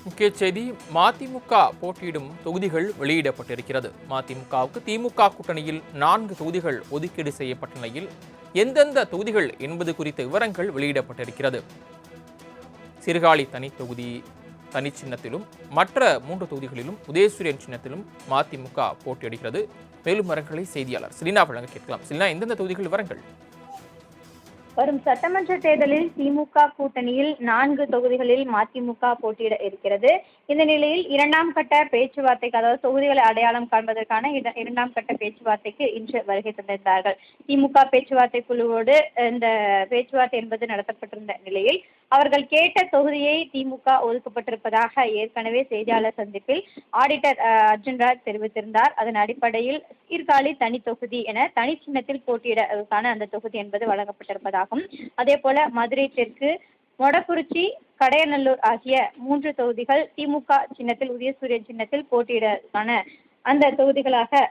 முக்கிய செய்தி மதிமுக போட்டியிடும் தொகுதிகள் வெளியிடப்பட்டிருக்கிறது. மதிமுகவுக்கு திமுக கூட்டணியில் 4 தொகுதிகள் ஒதுக்கீடு செய்யப்பட்ட நிலையில் எந்தெந்த தொகுதிகள் என்பது குறித்த விவரங்கள் வெளியிடப்பட்டிருக்கிறது. சீர்காழி தனி தொகுதி தனி சின்னத்திலும் மற்ற 3 தொகுதிகளிலும் உதயசூரியன் சின்னத்திலும் மதிமுக போட்டியிடுகிறது. மேலும் விவரங்களை செய்தியாளர் சிலினா வழங்க கேட்கலாம். சிலினா, எந்தெந்த தொகுதிகள் விவரங்கள்? வரும் சட்டமன்ற தேர்தலில் திமுக கூட்டணியில் 4 தொகுதிகளில் மதிமுக போட்டியிட இருக்கிறது. இந்த நிலையில் 2ஆம் கட்ட பேச்சுவார்த்தைக்கு, அதாவது தொகுதிகளை அடையாளம் காண்பதற்கான 2ஆம் கட்ட பேச்சுவார்த்தைக்கு இன்று வருகை தந்திருந்தார்கள். திமுக பேச்சுவார்த்தை குழுவோடு இந்த பேச்சுவார்த்தை என்பது நடத்தப்பட்டிருந்த நிலையில் அவர்கள் கேட்ட தொகுதியை திமுக ஒதுக்கப்பட்டிருப்பதாக ஏற்கனவே செய்தியாளர் சந்திப்பில் ஆடிட்டர் அர்ஜுன்ராஜ் தெரிவித்திருந்தார். அதன் அடிப்படையில் சீர்காழி தனி தொகுதி என தனி சின்னத்தில் போட்டியிடுவதற்கான அந்த தொகுதி என்பது வழங்கப்பட்டிருப்பதாகும். அதே போல மதுரை தெற்கு, மொடக்குறிச்சி, கடையநல்லூர் ஆகிய 3 தொகுதிகள் திமுக சின்னத்தில், உதயசூரியன் சின்னத்தில் போட்டியிடுவதற்கான அந்த தொகுதிகளாக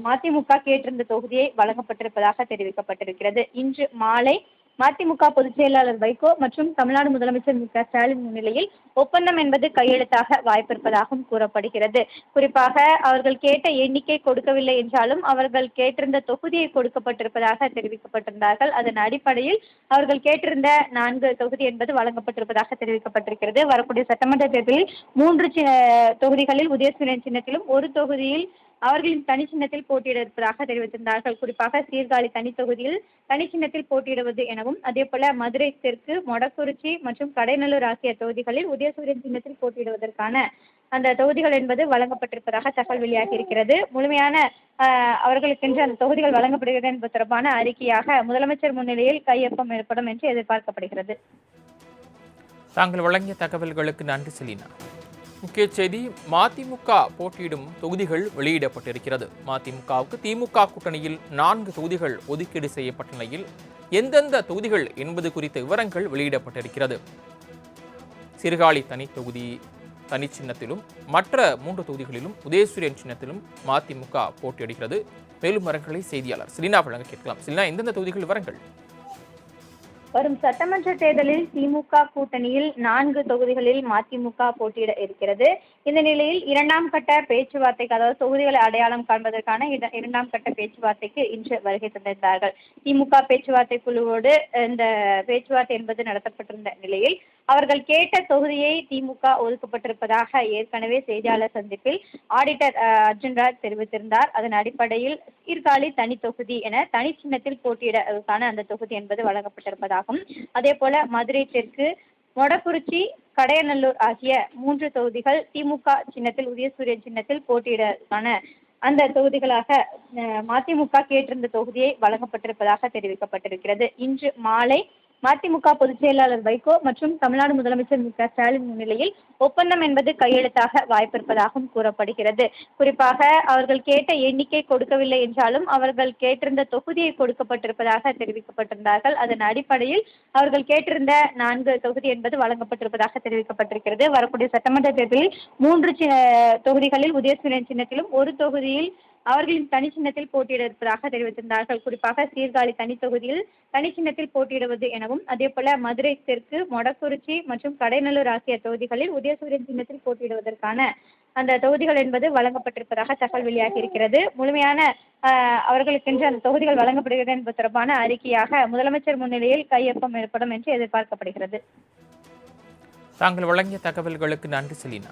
மதிமுக கேட்டிருந்த தொகுதியை வழங்கப்பட்டிருப்பதாக தெரிவிக்கப்பட்டிருக்கிறது. இன்று மாலை மதிமுக பொதுச் செயலாளர் வைகோ மற்றும் தமிழ்நாடு முதலமைச்சர் மு.க.ஸ்டாலின் முன்னிலையில் ஒப்பந்தம் என்பது கையெழுத்தாக வாய்ப்பிருப்பதாகவும் கூறப்படுகிறது. குறிப்பாக அவர்கள் கேட்ட எண்ணிக்கை கொடுக்கவில்லை என்றாலும் அவர்கள் கேட்டிருந்த தொகுதியை கொடுக்கப்பட்டிருப்பதாக தெரிவிக்கப்பட்டிருந்தார்கள். அதன் அடிப்படையில் அவர்கள் கேட்டிருந்த 4 தொகுதி என்பது வழங்கப்பட்டிருப்பதாக தெரிவிக்கப்பட்டிருக்கிறது. வரக்கூடிய சட்டமன்ற தேர்தலில் 3 தொகுதிகளில் உதயசூரியன் சின்னத்திலும், ஒரு தொகுதியில் அவர்களின் தனி சின்னத்தில் போட்டியிட இருப்பதாக தெரிவித்திருந்தார்கள். குறிப்பாக சீர்காழி தனி தொகுதியில் தனி சின்னத்தில் போட்டியிடுவது எனவும், அதே போல மதுரை தெற்கு, மொடக்குறிச்சி மற்றும் கடைநல்லூர் ஆகிய தொகுதிகளில் உதயசூரியன் சின்னத்தில் போட்டியிடுவதற்கான அந்த தொகுதிகள் என்பது வழங்கப்பட்டிருப்பதாக தகவல் வெளியாகி இருக்கிறது. முழுமையான அவர்களுக்கென்று அந்த தொகுதிகள் வழங்கப்படுகிறது என்பது தொடர்பான அறிக்கையாக முதலமைச்சர் முன்னிலையில் கையொப்பம் ஏற்படும் என்று எதிர்பார்க்கப்படுகிறது. தாங்கள் வழங்கிய தகவல்களுக்கு நன்றி செலினா. முக்கிய செய்தி மதிமுக போட்டியிடும் தொகுதிகள் வெளியிடப்பட்டிருக்கிறது. மதிமுகவுக்கு திமுக கூட்டணியில் 4 தொகுதிகள் ஒதுக்கீடு செய்யப்பட்ட நிலையில் எந்தெந்த தொகுதிகள் என்பது குறித்த விவரங்கள் வெளியிடப்பட்டிருக்கிறது. சீர்காழி தனி தொகுதி தனி சின்னத்திலும் மற்ற 3 தொகுதிகளிலும் உதயசூரியன் சின்னத்திலும் மதிமுக போட்டியிடுகிறது. மேலும் விவரங்களை செய்தியாளர் சிலினா வழங்க கேட்கலாம். சிலினா, எந்தெந்த தொகுதிகள் விவரங்கள்? வரும் சட்டமன்ற தேர்தலில் திமுக கூட்டணியில் 4 தொகுதிகளில் மதிமுக போட்டியிட இருக்கிறது. இந்த நிலையில் 2ஆம் கட்ட பேச்சுவார்த்தைக்கு, அதாவது தொகுதிகளை அடையாளம் காண்பதற்கான 2ஆம் கட்ட பேச்சுவார்த்தைக்கு இன்று வருகை தந்திருந்தார்கள். திமுக பேச்சுவார்த்தை குழுவோடு இந்த பேச்சுவார்த்தை என்பது நடத்தப்பட்டிருந்த நிலையில் அவர்கள் கேட்ட தொகுதியை திமுக ஒதுக்கப்பட்டிருப்பதாக ஏற்கனவே செய்தியாளர் சந்திப்பில் ஆடிட்டர் அர்ஜுன்ராஜ் தெரிவித்திருந்தார். அதன் அடிப்படையில் சீர்காழி தனி தொகுதி என தனி சின்னத்தில் போட்டியிடுவதற்கான அந்த தொகுதி என்பது வழங்கப்பட்டிருப்பதாகும். அதே போல மதுரை தெற்கு, மொடக்குறிச்சி, கடையநல்லூர் ஆகிய 3 தொகுதிகள் திமுக சின்னத்தில், உதயசூரியன் சின்னத்தில் போட்டியிடுவதற்கான அந்த தொகுதிகளாக மதிமுக கேட்டிருந்த தொகுதியை வழங்கப்பட்டிருப்பதாக தெரிவிக்கப்பட்டிருக்கிறது. இன்று மாலை மதிமுக பொதுச் செயலாளர் வைகோ மற்றும் தமிழ்நாடு முதலமைச்சர் மு.க.ஸ்டாலின் முன்னிலையில் ஒப்பந்தம் என்பது கையெழுத்தாக வாய்ப்பிருப்பதாகவும் கூறப்படுகிறது. குறிப்பாக அவர்கள் கேட்ட எண்ணிக்கை கொடுக்கவில்லை என்றாலும் அவர்கள் கேட்டிருந்த தொகுதியை கொடுக்கப்பட்டிருப்பதாக தெரிவிக்கப்பட்டிருந்தார்கள். அதன் அடிப்படையில் அவர்கள் கேட்டிருந்த 4 தொகுதி என்பது வழங்கப்பட்டிருப்பதாக தெரிவிக்கப்பட்டிருக்கிறது. வரக்கூடிய சட்டமன்ற தேர்தலில் 3 தொகுதிகளில் உதயசூரியன் சின்னத்திலும், ஒரு தொகுதியில் அவர்களின் தனி சின்னத்தில் போட்டியிட இருப்பதாக தெரிவித்திருந்தார்கள். குறிப்பாக சீர்காழி தனி தொகுதியில் தனி சின்னத்தில் போட்டியிடுவது எனவும், அதே போல மதுரை தெற்கு, மொடக்குறிச்சி மற்றும் கடைநல்லூர் ஆகிய தொகுதிகளில் உதயசூரியன் சின்னத்தில் போட்டியிடுவதற்கான அந்த தொகுதிகள் என்பது வழங்கப்பட்டிருப்பதாக தகவல் வெளியாகி இருக்கிறது. முழுமையான அவர்களுக்கென்று அந்த தொகுதிகள் வழங்கப்படுகிறது என்பது தொடர்பான அறிக்கையாக முதலமைச்சர் முன்னிலையில் கையொப்பம் ஏற்படும் என்று எதிர்பார்க்கப்படுகிறது. தாங்கள் வழங்கிய தகவல்களுக்கு நன்றி செலினா.